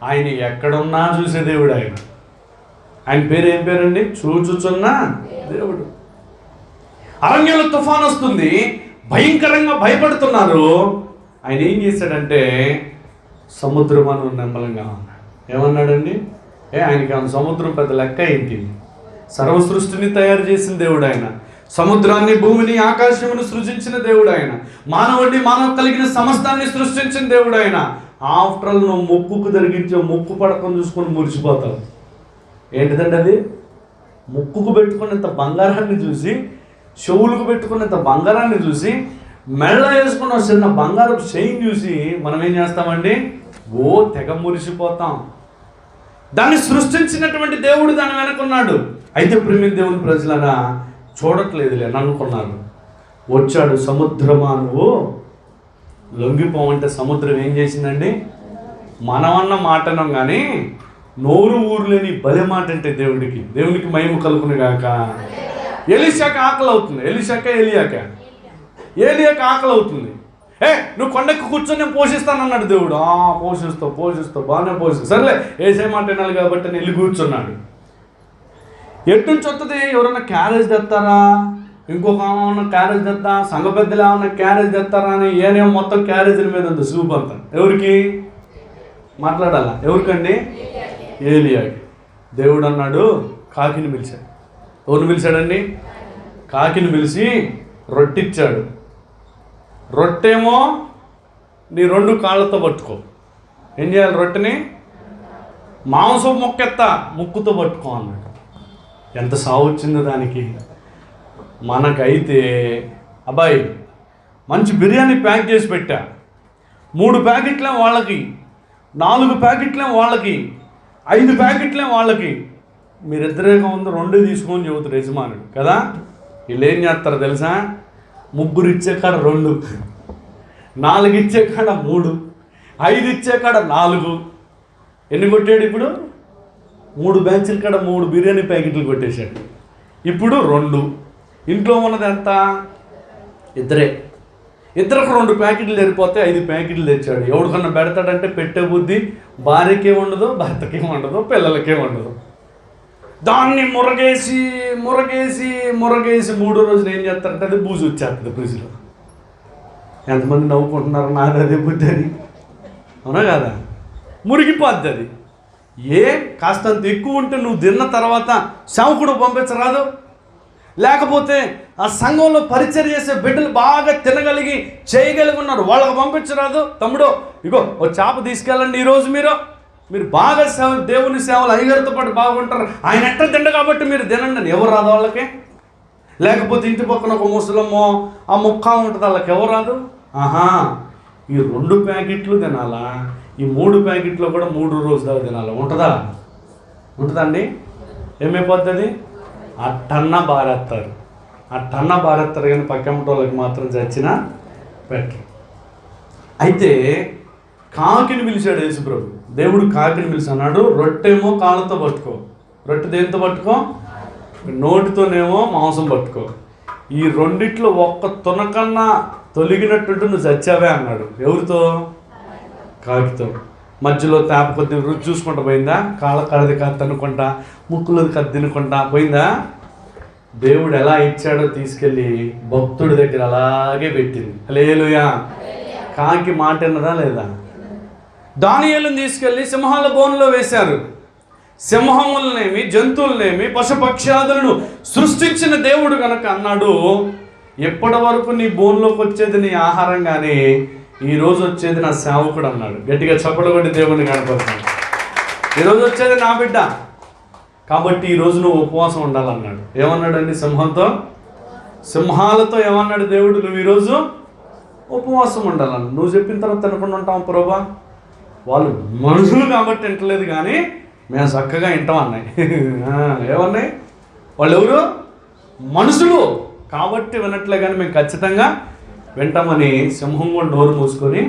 ఆయన ఎక్కడున్నా చూసే దేవుడు. ఆయన పేరు ఏం పేరండి? చూచుచున్న దేవుడు. అరణ్యంలో తుఫాన్ వస్తుంది, భయంకరంగా భయపడుతున్నారు. ఆయన ఏం చేశాడంటే సముద్రమను నెమ్మలంగా ఉన్నాడు. ఏమన్నాడండి? ఆయనకి ఆ సముద్రం పెద్ద లెక్క ఏంటి? సర్వ సృష్టిని తయారు చేసిన దేవుడు ఆయన. సముద్రాన్ని, భూమిని, ఆకాశమును సృజించిన దేవుడు ఆయన. మానవుడిని, మానవ కలిగిన సమస్తాన్ని సృష్టించిన దేవుడు ఆయన. ఆఫ్టర్ ఆల్ నువ్వు ముక్కుకు జరిగించే ముక్కు పడకం చూసుకొని మురిసిపోతావు. ఏంటిదండి అది? ముక్కుకు పెట్టుకున్నంత బంగారాన్ని చూసి, చెవులకు పెట్టుకున్నంత బంగారాన్ని చూసి, మెళ్ళ వేసుకున్న చిన్న బంగారు చైన్ చూసి మనం ఏం చేస్తామండి? తెగ మురిసిపోతాం. దాన్ని సృష్టించినటువంటి దేవుడు దాని వెనుకున్నాడు. అయితే ప్రియమైన దేవుని ప్రజలారా, చూడట్లేదులే అని అనుకున్నారు. వచ్చాడు, సముద్రమా నువ్వు లొంగిపోమంటే సముద్రం ఏం చేసిందండి? మనమన్న మాటనం కానీ నోరు ఊరులేని భలే మాట అంటే దేవునికి మహిమ కలుగును గాక. ఎలీషాకి ఆకలి అవుతుంది. ఏలియాకి ఆకలి అవుతుంది. నువ్వు కొండకి కూర్చొని నేను పోషిస్తానన్నాడు దేవుడు. పోషిస్తావు బాగానే పోషిస్తావు, సర్లే వేసే మాట వినాలి కాబట్టి నేను వెళ్ళి కూర్చున్నాడు. ఎటు నుంచి వస్తుంది? ఎవరన్నా క్యారేజ్ తెస్తారా, ఇంకొక ఏమన్నా క్యారేజ్ తెస్తా, సంఘ పెద్దలు ఏమన్నా క్యారేజ్ తెస్తారా అని ఏనేమో మొత్తం క్యారేజీల మీద ఉంది సూప్ అంతా. ఎవరికి మాట్లాడాలా? ఎవరికండి? ఏలియాకి. దేవుడు అన్నాడు కాకిని పిలిచాడు. ఎవరిని పిలిచాడండి? కాకిని పిలిచి రొట్టిచ్చాడు. రొట్టెమో నీ 2 కాళ్ళతో పట్టుకో. ఏం చేయాలి? రొట్టెని మాంసం ముక్కుతో పట్టుకో అన్నాడు. ఎంత సాగు వచ్చిందో దానికి. మనకైతే అబ్బాయి మంచి బిర్యానీ ప్యాక్ చేసి పెట్టా, 3 ప్యాకెట్లే వాళ్ళకి, 4 ప్యాకెట్లే వాళ్ళకి, 5 ప్యాకెట్లే వాళ్ళకి, మీరిద్దరేగా ఉంది 2 తీసుకొని చెబుతారు యజమానుడు కదా. వీళ్ళు ఏం చేస్తారు తెలుసా? 3 ఇచ్చే కాడ 2, 4 ఇచ్చే కాడ 3, 5 ఇచ్చే కాడ 4. ఎన్ని కొట్టాడు ఇప్పుడు? 3 బ్యాచ్ల కాడ 3 బిర్యానీ ప్యాకెట్లు కొట్టేశాడు. ఇప్పుడు 2. ఇంట్లో ఉన్నది ఎంత? ఇద్దరికి 2 ప్యాకెట్లు సరిపోతే 5 ప్యాకెట్లు తెచ్చాడు. ఎవరికన్నా పెడతాడంటే పెట్టే బుద్ధి భార్యకే ఉండదు, భర్తకే ఉండదు, పిల్లలకే ఉండదు. దాన్ని మురగేసి 3వ రోజున ఏం చేస్తారంటే అది బూజు వచ్చేస్తుంది ఫ్రిడ్జ్లో. ఎంతమంది నవ్వుకుంటున్నారు నాది అదే బుద్ధి అని? అవునా కదా? మురిగిపోద్ది అది. కాస్తంత ఎక్కువ ఉంటే నువ్వు తిన్న తర్వాత సేవకుడు పంపించరాదు? లేకపోతే ఆ సంఘంలో పరిచయం చేసే బిడ్డలు బాగా తినగలిగి చేయగలిగి ఉన్నారు, వాళ్ళకి పంపించరాదు? తమ్ముడు ఇగో ఓ చేప తీసుకెళ్ళండి ఈరోజు, మీరు బాగా దేవుని సేవలు అయ్యగారితో పాటు బాగుంటారు, ఆయన ఎట్ట తిండ కాబట్టి మీరు తినండి అని ఎవరు రాదు వాళ్ళకి? లేకపోతే ఇంటి పక్కన ఒక ముసలమ్మో ఆ ముక్క ఉంటుంది, వాళ్ళకి ఎవరు రాదు? ఈ 2 ప్యాకెట్లు తినాలా, ఈ 3 ప్యాకెట్లో కూడా 3 రోజులు దాకా తినాలా? ఉంటుందండి? ఏమైపోతుంది? అట్టన్నా బారేస్తారు కానీ పక్కమ్మటి వాళ్ళకి మాత్రం చచ్చినా పెట్టరు. అయితే కాకిని పిలిచాడు యేసుప్రభు. దేవుడు కాకిని పిలిచి అన్నాడు, రొట్టెమో కాళ్ళతో పట్టుకో. రొట్టె దేనితో పట్టుకో? నోటితోనేమో మాంసం పట్టుకో. ఈ 2 ఒక్క తునకన్నా తొలగినట్టు నువ్వు చచ్చావే అన్నాడు. ఎవరితో? కాకితో. మధ్యలో తేప కొద్దిగా రుచి చూసుకుంటా పోయిందా? కాళ్ళ కడది కాదు తినుకుంటా, ముక్కులది కాదు తినుకుంటా పోయిందా? దేవుడు ఎలా ఇచ్చాడో తీసుకెళ్ళి భక్తుడి దగ్గర అలాగే పెట్టింది. హల్లెలూయా. కాకి మాట విన్నదా లేదా? దానియేలుని తీసుకెళ్ళి సింహాల బోన్లో వేశారు. సింహములనేమి జంతువులనేమి పశుపక్ష్యాదులను సృష్టించిన దేవుడు కనుక అన్నాడు, ఎప్పటి వరకు నీ బోన్లోకి వచ్చేది నీ ఆహారం కానీ ఈరోజు వచ్చేది నా సేవకుడు అన్నాడు. గట్టిగా చప్పట్లు కొట్టి దేవుడిని కనపడుతున్నాడు. ఈరోజు వచ్చేది నా బిడ్డ కాబట్టి ఈరోజు నువ్వు ఉపవాసం ఉండాలన్నాడు. ఏమన్నాడండి? సింహాలతో ఏమన్నాడు దేవుడు? నువ్వు ఈరోజు ఉపవాసం ఉండాలన్నాడు. నువ్వు చెప్పిన తర్వాత తినకుండా ఉంటాం ప్రభా? వాళ్ళు మనుషులు కాబట్టి వింటలేదు కానీ మేము చక్కగా వింటాం అన్నాయి. ఏమన్నాయి? వాళ్ళు ఎవరు? మనుషులు కాబట్టి వినట్లే కానీ మేము ఖచ్చితంగా వింటామని సింహం కూడా నోరు మూసుకొని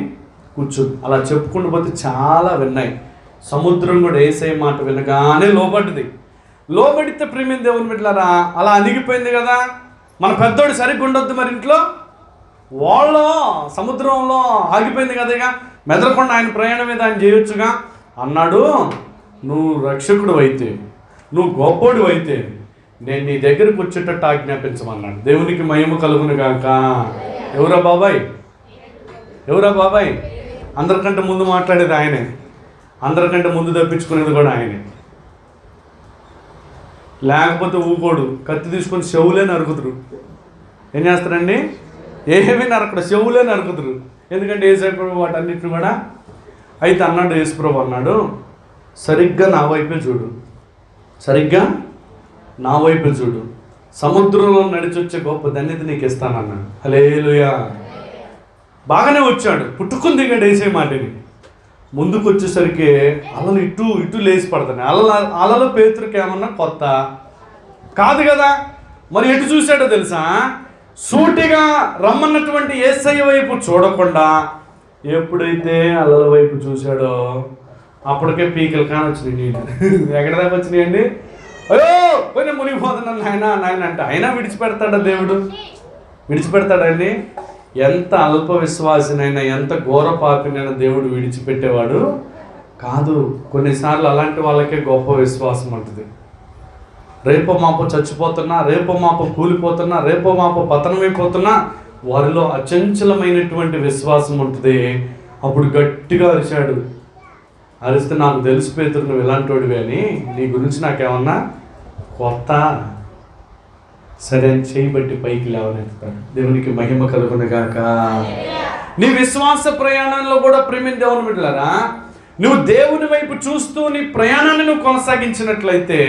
కూర్చుంది. అలా చెప్పుకుంటూ పోతే చాలా విన్నాయి. సముద్రం కూడా యేసయ్య మాట వినగానే లోబడితే ప్రేమిన దేవుని బిడ్డలారా అలా అణిగిపోయింది కదా. మన పెద్దోడు సరిగ్గా ఉండొద్దు మరి ఇంట్లో, వాళ్ళు సముద్రంలో ఆగిపోయింది కదా. ఇక మెదలకుండా ఆయన ప్రయాణం మీద ఆయన చేయొచ్చుగా అన్నాడు. నువ్వు రక్షకుడు అయితే, నువ్వు గొప్పోడు అయితే నేను నీ దగ్గరకు వచ్చేటట్టు ఆజ్ఞాపించమన్నాడు. దేవునికి మహిమ కలుగును గాక. ఎవరా బాబాయ్? అందరికంటే ముందు మాట్లాడేది ఆయనే, అందరికంటే ముందు తప్పించుకునేది కూడా ఆయనే. లేకపోతే ఊకోడు, కత్తి తీసుకొని చెవులే నరుకుతురు. ఏం చేస్తారండి? ఏమీ నరకడు, చెవులే నరుకుతురు. ఎందుకంటే యేసుప్రభు వాటన్నిటిని కూడా. అయితే అన్నాడు యేసుప్రభు అన్నాడు, సరిగ్గా నా వైపే చూడు, సముద్రంలో నడిచొచ్చే గొప్ప ధన్యత నీకు ఇస్తానన్నాడు. హల్లెలూయా. బాగానే వచ్చాడు, పుట్టుకుని దిగాడు యేసయ్య మాటని. ముందుకు వచ్చేసరికి అలలు ఇటు లేచి పడతాయి. అలలో పేతురుకి ఏమన్నా కొత్త కాదు కదా. మరి ఎటు చూశాడో తెలుసా? సూటిగా రమ్మన్నటువంటి యేసయ్య వైపు చూడకుండా ఎప్పుడైతే అల్లల వైపు చూశాడో అప్పటికే పీకలు కానొచ్చినాయి నీళ్ళు. ఎక్కడ దాకా వచ్చినాయండి? అయ్యో కొంచెం మునిగిపోతున్నాను నాయన అంటే అయినా విడిచిపెడతాడా దేవుడు? విడిచిపెడతాడండి? ఎంత అల్ప విశ్వాసినైనా, ఎంత ఘోర పాపినైనా దేవుడు విడిచిపెట్టేవాడు కాదు. కొన్నిసార్లు అలాంటి వాళ్ళకే గొప్ప విశ్వాసం ఉంటుంది. రేపో మాపో చచ్చిపోతున్నా, రేపో మాపో కూలిపోతున్నా, రేపో మాపో పతనమైపోతున్నా వారిలో అచంచలమైనటువంటి విశ్వాసం ఉంటుంది. అప్పుడు గట్టిగా అరిచాడు. అరిస్తే నాకు తెలిసి పేతురు నువ్వు ఇలాంటి వాడివి అని, నీ గురించి నాకేమన్నా కొత్త? సరే అని చేయబట్టి పైకి లేవనెత్తాడు. దేవునికి మహిమ కలుగునుగాక. నీ విశ్వాస ప్రయాణంలో కూడా ప్రేమిన దేవుని బిడ్డలారా, నువ్వు దేవుని వైపు చూస్తూ నీ ప్రయాణాన్ని నువ్వు కొనసాగించినట్లయితే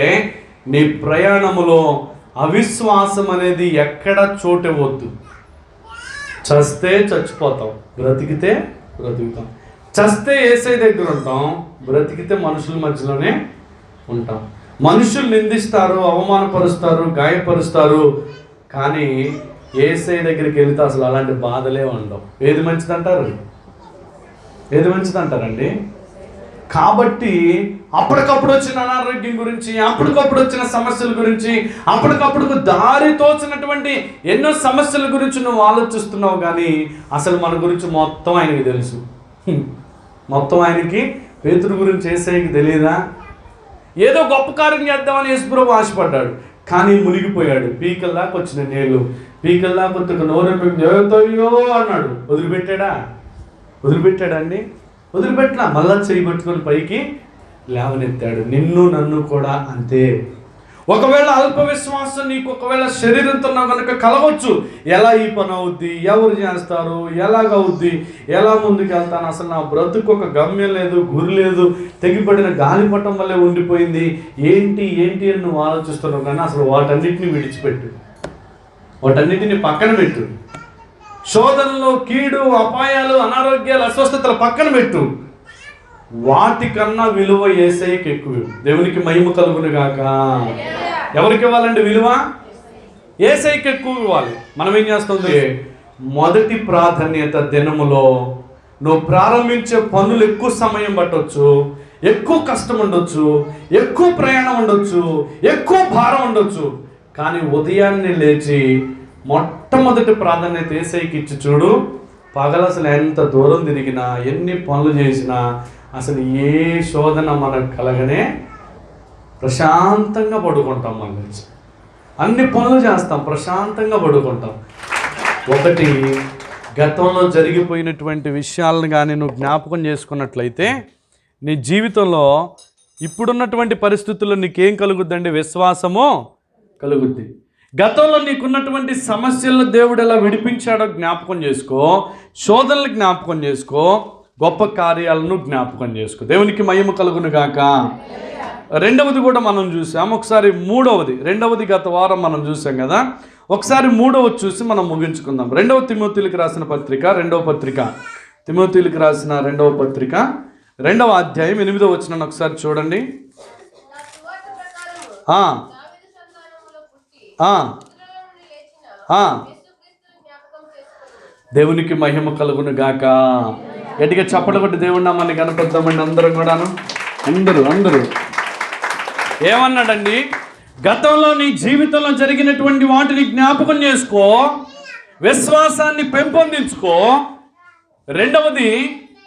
నీ ప్రయాణములో అవిశ్వాసం అనేది ఎక్కడ చోటివ్వద్దు. చస్తే చచ్చిపోతాం, బ్రతికితే బ్రతుకుతాం. చస్తే యేసయ్య దగ్గర ఉంటాం, బ్రతికితే మనుషుల మధ్యలోనే ఉంటాం. మనుషులు నిందిస్తారు, అవమానపరుస్తారు, గాయపరుస్తారు, కానీ యేసయ్య దగ్గరికి వెళితే అసలు అలాంటి బాధలే ఉండవు. ఏది మంచిదంటారు? ఏది మంచిదంటారండి? కాబట్టి అప్పటికప్పుడు వచ్చిన అనారోగ్యం గురించి, అప్పటికప్పుడు వచ్చిన సమస్యల గురించి, అప్పటికప్పుడు దారి తోచినటువంటి ఎన్నో సమస్యల గురించి నువ్వు ఆలోచిస్తున్నావు, కానీ అసలు మన గురించి మొత్తం ఆయనకి తెలుసు. మొత్తం ఆయనకి పేతురు గురించి యేసయ్యకి తెలియదా? ఏదో గొప్ప కార్యం చేద్దామని యేసుప్రభు ఆశపడ్డాడు, కానీ మునిగిపోయాడు. పీకల్లాగా వచ్చిన నీళ్ళు, పీకల్లాగా కొద్దిగా నోరెయ్యో అన్నాడు. వదిలిపెట్టాడా అండి? వదిలిపెట్టినా మళ్ళా చేయబట్టుకొని పైకి లేవనెత్తాడు. నిన్ను నన్ను కూడా అంతే. ఒకవేళ అల్ప విశ్వాసం నీకు ఒకవేళ శరీరంతో కనుక కలవచ్చు. ఎలా ఈ పని అవుద్ది, ఎవరు చేస్తారు, ఎలాగవుద్ది, ఎలా ముందుకు వెళ్తాను, అసలు నా బ్రతుకు ఒక గమ్యం లేదు, గురి లేదు, తెగిపడిన గాలిపటం వల్లే ఉండిపోయింది, ఏంటి అని నువ్వు ఆలోచిస్తున్నావు. కానీ అసలు వాటన్నిటిని విడిచిపెట్టు, వాటన్నిటిని పక్కన పెట్టు. శోధనలు, కీడు, అపాయాలు, అనారోగ్యాలు, అస్వస్థతలు పక్కన పెట్టు. వాటికన్నా విలువ యేసయ్యకి ఎక్కువ. దేవునికి మహిమ కలుగునుగాక. ఎవరికి ఇవ్వాలండి విలువ? యేసయ్యకి ఎక్కువ ఇవ్వాలి. మనం ఏం చేస్తుంది? మొదటి ప్రాధాన్యత దినములో నువ్వు ప్రారంభించే పనులు ఎక్కువ సమయం పట్టవచ్చు, ఎక్కువ కష్టం ఉండొచ్చు, ఎక్కువ ప్రయాణం ఉండొచ్చు, ఎక్కువ భారం ఉండొచ్చు, కానీ ఉదయాన్నే లేచి మొట్టమొదటి ప్రాధాన్యత యేసయ్యకి ఇచ్చి చూడు. పగలు అసలు ఎంత దూరం తిరిగినా, ఎన్ని పనులు చేసినా, అసలు ఏ శోధన మనకు కలగనే ప్రశాంతంగా పడుకుంటాం. మన నుంచి అన్ని పనులు చేస్తాం, ప్రశాంతంగా పడుకుంటాం. ఒకటి, గతంలో జరిగిపోయినటువంటి విషయాలను కానీ నువ్వు జ్ఞాపకం చేసుకున్నట్లయితే నీ జీవితంలో ఇప్పుడున్నటువంటి పరిస్థితుల్లో నీకేం కలుగుద్దండి? విశ్వాసము కలుగుద్ది. గతంలో నీకున్నటువంటి సమస్యలను దేవుడు ఎలా విడిపించాడో జ్ఞాపకం చేసుకో, శోధనలు జ్ఞాపకం చేసుకో, గొప్ప కార్యాలను జ్ఞాపకం చేసుకో. దేవునికి మహిమ కలుగునుగాక. రెండవది కూడా మనం చూసాం. ఒకసారి రెండవది గత వారం మనం చూసాం కదా. ఒకసారి మూడవది చూసి మనం ముగించుకుందాం. తిమోతీయులకు రాసిన పత్రిక, తిమోతీయులకు రాసిన 2వ పత్రిక 2వ అధ్యాయం 8వ వచనాన్ని ఒకసారి చూడండి. దేవునికి మహిమ కలుగును గాక. గట్టిగా చప్పట్లు కొట్టి దేవుడి నామాన్ని కనపడతామండి. అందరం కూడాను, అందరూ ఏమన్నాడండి? గతంలో నీ జీవితంలో జరిగినటువంటి వాటిని జ్ఞాపకం చేసుకో, విశ్వాసాన్ని పెంపొందించుకో. రెండవది,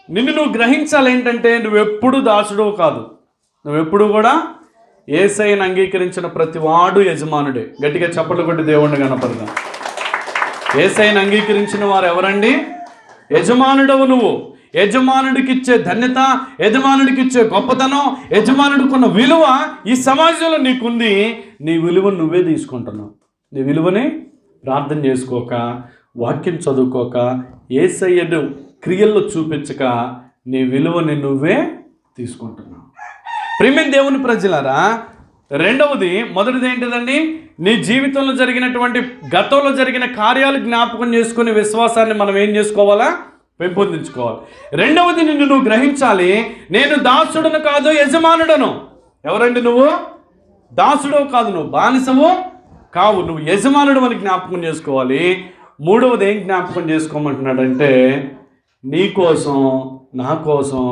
నిన్ను నువ్వు గ్రహించాలి ఏంటంటే నువ్వెప్పుడు దాసుడు కాదు, నువ్వెప్పుడు కూడా యేసయ్యను అంగీకరించిన ప్రతి వాడు యజమానుడే. గట్టిగా చప్పట్లు కొట్టి దేవుణ్ణి కనపడదాం. యేసయ్యను అంగీకరించిన వారు ఎవరండి? యజమానుడవు నువ్వు. యజమానుడికి ఇచ్చే ధన్యత, యజమానుడికి ఇచ్చే గొప్పతనం, యజమానుడికున్న విలువ ఈ సమాజంలో నీకుంది. నీ విలువను నువ్వే తీసుకుంటున్నావు. నీ విలువని ప్రార్థన చేసుకోక, వాక్యం చదువుకోక, యేసయ్యను క్రియల్లో చూపించక నీ విలువని నువ్వే తీసుకుంటున్నావు. ప్రియమైన దేవుని ప్రజలారా, మొదటిది ఏంటిదండి? నీ జీవితంలో జరిగినటువంటి గతంలో జరిగిన కార్యాలు జ్ఞాపకం చేసుకుని విశ్వాసాన్ని మనం ఏం చేసుకోవాలా? పెంపొందించుకోవాలి. రెండవది, నిన్ను నువ్వు గ్రహించాలి, నేను దాసుడును కాదు యజమానుడను. ఎవరండి నువ్వు? దాసుడు కాదు, నువ్వు బానిసవు కావు, నువ్వు యజమానుడు అని జ్ఞాపకం చేసుకోవాలి. మూడవది ఏం జ్ఞాపకం చేసుకోమంటున్నాడంటే, నీ కోసం నా కోసం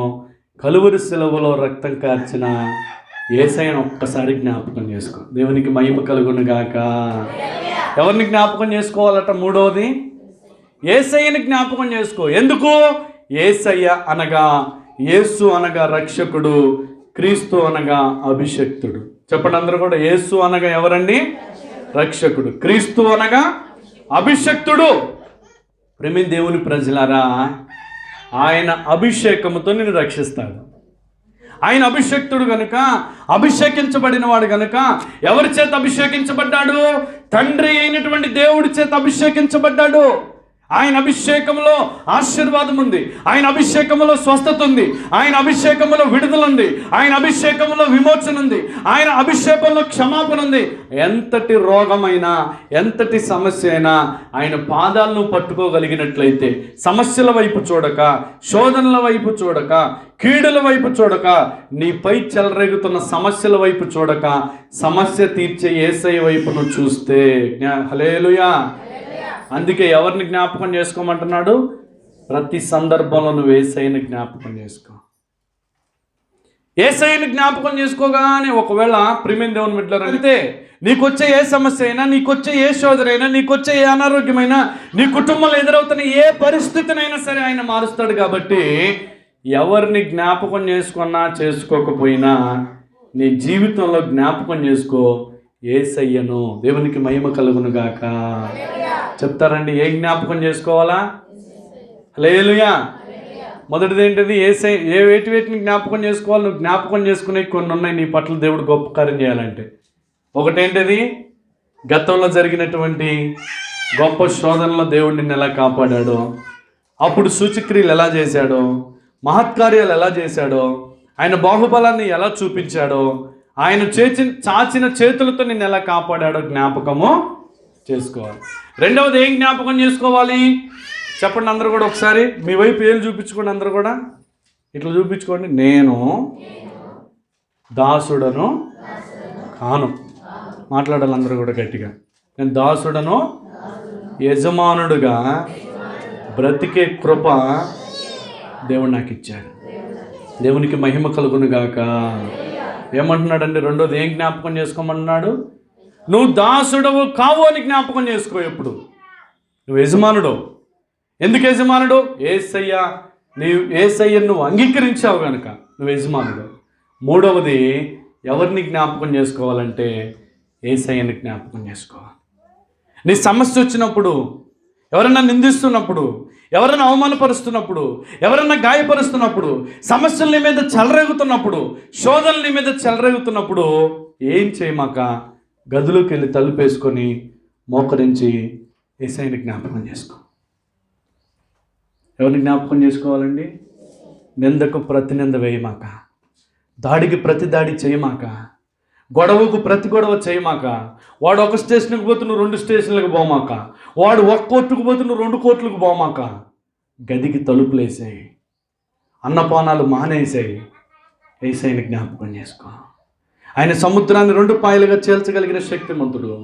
కలువరి శిలువలో రక్తం కార్చిన యేసయ్యను ఒక్కసారి జ్ఞాపకం చేసుకో. దేవునికి మహిమ కలుగును గాక. ఎవరిని జ్ఞాపకం చేసుకోవాలట? మూడవది యేసయ్యని జ్ఞాపకం చేసుకో. ఎందుకు? యేసయ్య అనగా, యేసు అనగా రక్షకుడు, క్రీస్తు అనగా అభిషక్తుడు. చెప్పండి అందరూ కూడా. యేసు అనగా ఎవరండి? రక్షకుడు. క్రీస్తు అనగా అభిషక్తుడు. ప్రేమ దేవుని ప్రజలారా, ఆయన అభిషేకముతో నిన్ను రక్షిస్తాడు. ఆయన అభిషక్తుడు గనుక, అభిషేకించబడిన వాడు గనుక, ఎవరి చేత అభిషేకించబడ్డాడు? తండ్రి అయినటువంటి దేవుడి చేత అభిషేకించబడ్డాడు. ఆయన అభిషేకంలో ఆశీర్వాదం ఉంది, ఆయన అభిషేకంలో స్వస్థత ఉంది, ఆయన అభిషేకంలో విడుదల ఉంది, ఆయన అభిషేకంలో విమోచన ఉంది, ఆయన అభిషేకంలో క్షమాపణ ఉంది. ఎంతటి రోగమైనా, ఎంతటి సమస్య అయినా ఆయన పాదాలను పట్టుకోగలిగినట్లయితే, సమస్యల వైపు చూడక, శోధనల వైపు చూడక, కీడుల వైపు చూడక, నీపై చెలరేగుతున్న సమస్యల వైపు చూడక, సమస్య తీర్చే యేసయ్య వైపును చూస్తే, హల్లెలూయా. అందుకే ఎవరిని జ్ఞాపకం చేసుకోమంటున్నాడు? ప్రతి సందర్భంలో నువ్వు యేసయ్యని జ్ఞాపకం చేసుకో. యేసయ్యని జ్ఞాపకం చేసుకోగానే, ఒకవేళ ప్రియమైన దేవుని బిడ్డలారా, అయితే నీకొచ్చే ఏ సమస్య అయినా, నీకొచ్చే ఏ శోధనైనా, నీకొచ్చే ఏ అనారోగ్యమైనా, నీ కుటుంబంలో ఎదురవుతున్న ఏ పరిస్థితినైనా సరే ఆయన మారుస్తాడు. కాబట్టి ఎవరిని జ్ఞాపకం చేసుకున్నా చేసుకోకపోయినా నీ జీవితంలో జ్ఞాపకం చేసుకో యేసయ్యను. దేవునికి మహిమ కలుగును గాక. చెప్తారండి, ఏ జ్ఞాపకం చేసుకోవాలా? హల్లెలూయా. మొదటిది ఏంటిది? వేటిని జ్ఞాపకం చేసుకోవాలి? నువ్వు జ్ఞాపకం చేసుకునే కొన్ని ఉన్నాయి నీ పట్ల దేవుడు గొప్ప కార్యం చేయాలంటే. ఒకటేంటిది? గతంలో జరిగినటువంటి గొప్ప శోధనలో దేవుడు నిన్ను ఎలా కాపాడాడో, అప్పుడు సూచక్రియలు ఎలా చేశాడో, మహత్కార్యాలు ఎలా చేశాడో, ఆయన బాహుబలాన్ని ఎలా చూపించాడో, ఆయన చాచిన చేతులతో నిన్ను ఎలా కాపాడాడో జ్ఞాపకము చేసుకోవాలి. రెండవది ఏం జ్ఞాపకం చేసుకోవాలి? చెప్పండి అందరూ కూడా ఒకసారి. మీ వైపు ఏళ్ళు చూపించుకోండి అందరూ కూడా. ఇట్లా చూపించుకోండి. నేను దాసుడను కాను. మాట్లాడాలి అందరూ కూడా గట్టిగా. నేను దాసుడను, యజమానుడుగా బ్రతికే కృప దేవుడు నాకు ఇచ్చాడు. దేవునికి మహిమ కలుగును గాక. ఏమంటున్నాడండి? రెండోది ఏం జ్ఞాపకం చేసుకోమంటున్నాడు? నువ్వు దాసుడవు కావు అని జ్ఞాపకం చేసుకో. ఎప్పుడు నువ్వు యజమానుడు. ఎందుకు యజమానుడు? యేసయ్యను నువ్వు అంగీకరించావు కనుక నువ్వు యజమానుడు. మూడవది ఎవరిని జ్ఞాపకం చేసుకోవాలంటే యేసయ్యని జ్ఞాపకం చేసుకోవాలి. నీ సమస్య వచ్చినప్పుడు, ఎవరన్నా నిందిస్తున్నప్పుడు, ఎవరైనా అవమానపరుస్తున్నప్పుడు, ఎవరన్నా గాయపరుస్తున్నప్పుడు, సమస్యలు నీ మీద చెలరేగుతున్నప్పుడు, శోధనలు నీ మీద చెలరేగుతున్నప్పుడు ఏం చేయమాక గదిలోకి వెళ్ళి తలుపేసుకొని మోకరించి యేసయ్యని జ్ఞాపకం చేసుకో. ఎవరిని జ్ఞాపకం చేసుకోవాలండి? నిందకు ప్రతి నింద వేయమాక, దాడికి ప్రతి దాడి చేయమాక, గొడవకు ప్రతి గొడవ చేయమాక. వాడు ఒక స్టేషన్కి పోతే నువ్వు 2 స్టేషన్లకు పోమాక, వాడు 1 కోర్టుకు పోతే నువ్వు 2 కోర్టులకు పోమాక. గదికి తలుపులు వేసాయి, అన్నపానాలు మానేసాయి. యేసయ్యని జ్ఞాపకం చేసుకో. ఆయన సముద్రాన్ని 2 పాయలుగా చేల్చగలిగిన శక్తిమంతుడు,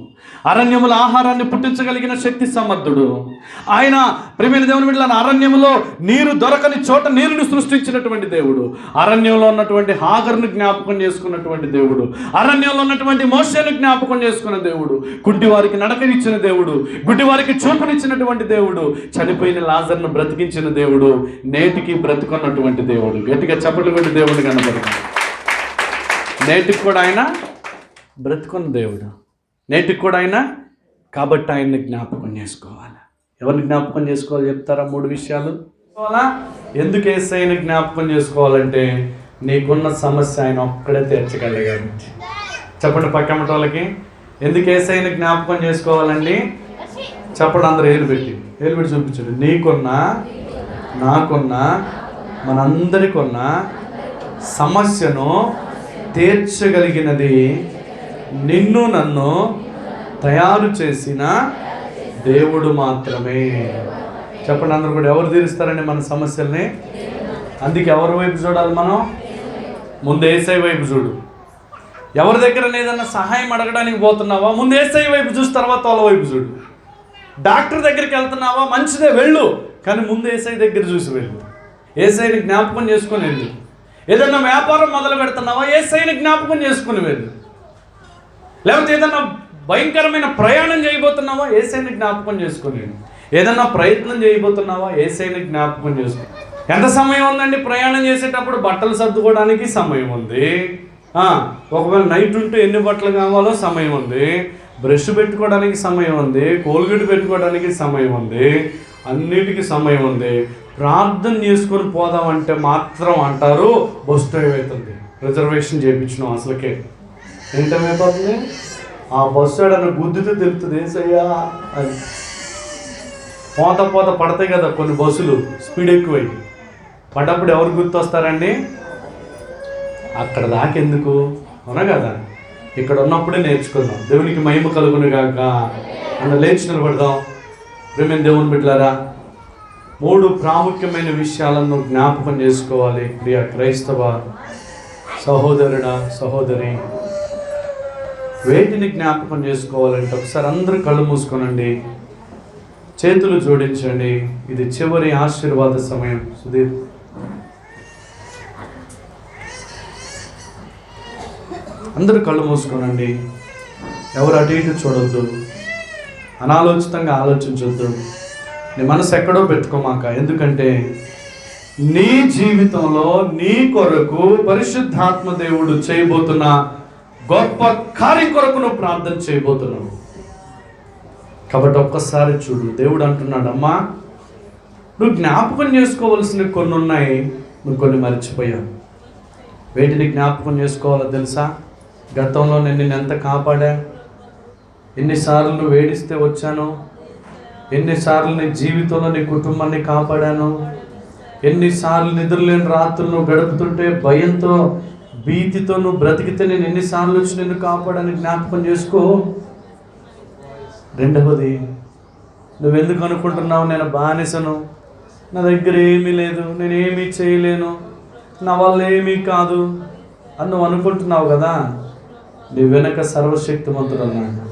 అరణ్యముల ఆహారాన్ని పుట్టించగలిగిన శక్తి సమర్థుడు. ఆయన ప్రియమైన దేవుని బిడ్డలారా, అరణ్యములో నీరు దొరకని చోట నీరుని సృష్టించినటువంటి దేవుడు, అరణ్యంలో ఉన్నటువంటి హాగర్ను జ్ఞాపకం చేసుకున్నటువంటి దేవుడు, అరణ్యంలో ఉన్నటువంటి మోషేను జ్ఞాపకం చేసుకున్న దేవుడు, కుంటి వారికి నడకనిచ్చిన దేవుడు, గుడ్డి వారికి చూపునిచ్చినటువంటి దేవుడు, చనిపోయిన లాజర్ను బ్రతికించిన దేవుడు, నేటికి బ్రతుకున్నటువంటి దేవుడు. గట్టిగా చప్పట్లు కొట్టి దేవుడిని కనపడుతుంది. నేటికి కూడా ఆయన బ్రతుకున్న దేవుడు, నేటికి కూడా ఆయన. కాబట్టి ఆయన్ని జ్ఞాపకం చేసుకోవాలి. ఎవరిని జ్ఞాపకం చేసుకోవాలి చెప్తారా? 3 విషయాలు. ఎందుకు యేసయ్యని జ్ఞాపకం చేసుకోవాలంటే నీకున్న సమస్య ఆయన ఒక్కడే తీర్చగలిగాడు. చెప్పండి పక్కన వాళ్ళకి. ఎందుకు యేసయ్యని జ్ఞాపకం చేసుకోవాలండి? చెప్పండి అందరూ. ఏలు పెట్టి చూపించండి. నీకున్న, నాకున్న, మనందరికీ ఉన్న సమస్యను తీర్చగలిగినది నిన్ను నన్ను తయారు చేసిన దేవుడు మాత్రమే. చెప్పండి అందరూ కూడా. ఎవరు తీరుస్తారండి మన సమస్యల్ని? అందుకే ఎవరి వైపు చూడాలి మనం? ముందు యేసయ్య వైపు చూడు. ఎవరి దగ్గర ఏదైనా సహాయం అడగడానికి పోతున్నావా, ముందు యేసయ్య వైపు చూసి తర్వాత వాళ్ళ వైపు చూడు. డాక్టర్ దగ్గరికి వెళ్తున్నావా, మంచిదే వెళ్ళు, కానీ ముందు యేసయ్య దగ్గర చూసి వెళ్ళు. యేసయ్యని జ్ఞాపకం చేసుకొని వెళ్ళు. ఏదైనా వ్యాపారం మొదలు పెడుతున్నావా, యేసయ్యని జ్ఞాపకం చేసుకుని వెళ్ళు. లేకపోతే ఏదైనా భయంకరమైన ప్రయాణం చేయబోతున్నావా, యేసయ్యని జ్ఞాపకం చేసుకొని వెళ్ళు. ఏదైనా ప్రయత్నం చేయబోతున్నావా, యేసయ్యని జ్ఞాపకం చేసుకో. ఎంత సమయం ఉందండి ప్రయాణం చేసేటప్పుడు? బట్టలు సర్దుకోవడానికి సమయం ఉంది. ఒకవేళ నైట్ ఉంటే ఎన్ని బట్టలు కావాలో సమయం ఉంది. బ్రష్ పెట్టుకోవడానికి సమయం ఉంది. కోల్గేట్ పెట్టుకోవడానికి సమయం ఉంది. అన్నిటికీ సమయం ఉంది. ప్రార్థన చేసుకొని పోదామంటే మాత్రం అంటారు బస్ టైం అవుతుంది, రిజర్వేషన్ చేయించినాం. అసలుకే ఏంటమైపోతుంది? ఆ బస్సు ఏడన్నా గుద్దితే తెలుస్తుంది యేసయ్యా అని. పోత పడతాయి కదా కొన్ని బస్సులు, స్పీడ్ ఎక్కువై పడ్డప్పుడు ఎవరు గుర్తొస్తారండి? అక్కడ దాకెందుకు, అవునా కదా? ఇక్కడ ఉన్నప్పుడే నేర్చుకుందాం. దేవునికి మహిమ కలుగును గాక. అన్న లేచి నిలబడదాం. ప్రేమైన దేవుని బిడ్డలారా, 3 ప్రాముఖ్యమైన విషయాలను జ్ఞాపకం చేసుకోవాలి. ప్రియ క్రైస్తవ సహోదరుడా, సహోదరి, వేటిని జ్ఞాపకం చేసుకోవాలంటే ఒకసారి అందరూ కళ్ళు మూసుకోనండి, చేతులు జోడించండి. ఇది చివరి ఆశీర్వాద సమయం. సుధీర్, అందరూ కళ్ళు మూసుకోనండి. ఎవరు అటు ఇటు చూడొద్దు, అనాలోచితంగా ఆలోచించొద్దు. నీ మనసు ఎక్కడో పెట్టుకోమాక. ఎందుకంటే నీ జీవితంలో నీ కొరకు పరిశుద్ధాత్మ దేవుడు చేయబోతున్న గొప్ప కార్యం కొరకు నువ్వు ప్రార్థన చేయబోతున్నావు. కాబట్టి ఒక్కసారి చూడు. దేవుడు అంటున్నాడు, అమ్మా నువ్వు జ్ఞాపకం చేసుకోవలసిన కొన్ని ఉన్నాయి, నువ్వు కొన్ని మర్చిపోయావు. వేటిని జ్ఞాపకం చేసుకోవాలో తెలుసా? గతంలో నేను ఎంత కాపాడా, ఎన్నిసార్లు నువ్వు వేడిస్తే వచ్చాను, ఎన్నిసార్లు నీ జీవితంలో నీ కుటుంబాన్ని కాపాడాను, ఎన్నిసార్లు నిద్రలేని రాత్రులు నువ్వు గడుపుతుంటే భయంతో భీతితో నువ్వు బ్రతికితే నేను ఎన్నిసార్లు వచ్చి నిన్ను కాపాడని జ్ఞాపకం చేసుకో. రెండవది, నువ్వెందుకు అనుకుంటున్నావు నేను బానిసను, నా దగ్గర ఏమీ లేదు, నేనేమీ చేయలేను, నా వల్ల ఏమీ కాదు అని నువ్వు అనుకుంటున్నావు కదా? నీ వెనక సర్వశక్తిమంతుడు ఉన్నాడు.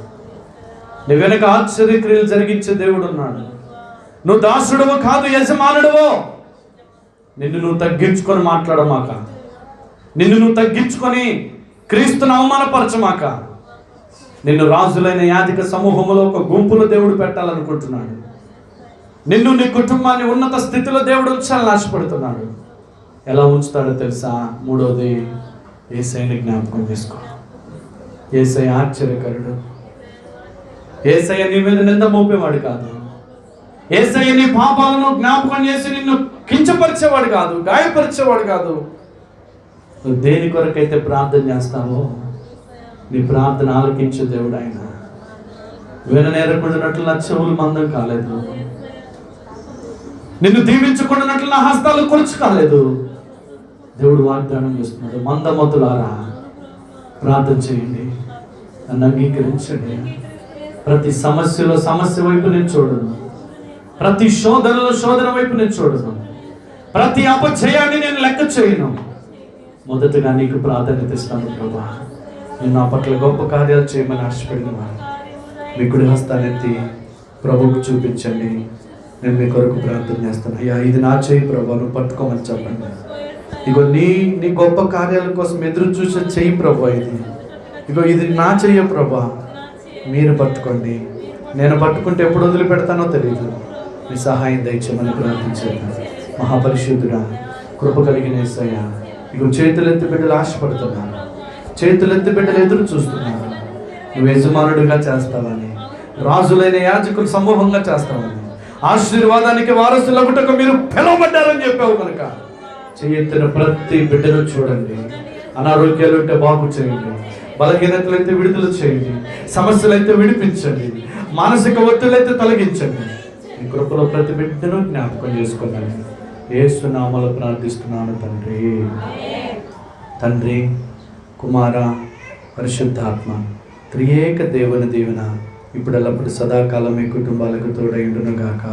నీ వెనక ఆశ్చర్యక్రియలు జరిగించే దేవుడు ఉన్నాడు. నువ్వు దాసుడవో కాదు, యజమానుడవో. నిన్ను నువ్వు తగ్గించుకొని మాట్లాడమాక. నిన్ను నువ్వు తగ్గించుకొని క్రీస్తును అవమానపరచమాక. నిన్ను రాజులైన యాజక సమూహంలో ఒక గుంపులో దేవుడు పెట్టాలనుకుంటున్నాడు. నిన్ను నీ కుటుంబాన్ని ఉన్నత స్థితిలో దేవుడు ఉంచాలని ఆశపడుతున్నాడు. ఎలా ఉంచుతాడో తెలుసా? మూడోది, యేసయ్యని జ్ఞాపకం చేసుకో. యేసయ్య ఆశ్చర్యకరుడు. యేసయ్య నీ మీద నింద మోపేవాడు కాదు. యేసయ్య నీ పాపాలను జ్ఞాపకం చేసి నిన్ను కించపరిచేవాడు కాదు, గాయపరిచేవాడు కాదు. నువ్వు దేని కొరకైతే ప్రార్థన చేస్తావో నీ ప్రార్థన ఆలకించే దేవుడు ఆయన. విననేరకుండానట్లు నా చెవులు మందం కాలేదు, నిన్ను దీవించకుండానట్లు నా హస్తాలు కొలుచు కాలేదు. దేవుడు వాగ్దానం చేస్తున్నాడు, మందమతులారా ప్రార్థన చేయండి, నన్ను అంగీకరించండి. ప్రతి సమస్యలో సమస్య వైపు నేను చూడను, ప్రతి శోధనలో శోధన వైపు నేను చూడను, ప్రతి అపజయాన్ని నేను లెక్క చేయను. మొదటగా నీకు ప్రాధాన్యత ఇస్తాను ప్రభా. నేను నా పట్ల గొప్ప కార్యాలు చేయమని ఆశపడిన వారు మీ కుడి హస్తానెత్తి ప్రభువుకు చూపించండి. నేను మీ కొరకు ప్రార్థన చేస్తాను. అయ్యా, ఇది నా చేయి ప్రభా, నువ్వు పట్టుకోమని చెప్పండి. ఇగో నీ గొప్ప కార్యాల కోసం ఎదురు చూసే చెయ్యి ప్రభా ఇది. ఇగో ఇది నా చెయ్య ప్రభా, మీరు పట్టుకోండి. నేను పట్టుకుంటే ఎప్పుడు వదిలిపెడతానో తెలియదు. మీ సహాయం దయచేయమని ప్రార్థించాను. మహాపరిశుద్ధుడా, కృప కలిగిన యేసయ్యా, ఇగో చేతులెత్తి బిడ్డలు ఆశపడుతున్నారు, చేతులెత్తి బిడ్డలు ఎదురు చూస్తున్నారు. నువ్వు యజమానుడిగా చేస్తావని, రాజులైన యాజకులు సమూహంగా చేస్తావని, ఆశీర్వాదానికి వారసులగుటకు మీరు పిలువబడ్డారని చెప్పావు కనుక చేయెత్తిన ప్రతి బిడ్డను చూడండి. అనారోగ్యాలు ఉంటే బాగు చేయండి, బలహీనతలైతే విడుదల చేయండి, సమస్యలైతే విడిపించండి, మానసిక ఒత్తిళ్ళైతే తొలగించండి. ఈ కృపలో ప్రతి బిడ్డను జ్ఞాపకం చేసుకున్నాను. యేసు నామములో ప్రార్థిస్తున్నాను తండ్రి. తండ్రి, కుమార, పరిశుద్ధాత్మ త్రియేక దేవుని దీవెన ఇప్పుడు ఎల్లప్పుడు సదాకాలం మీ కుటుంబాలకు తోడై ఉండును గాక.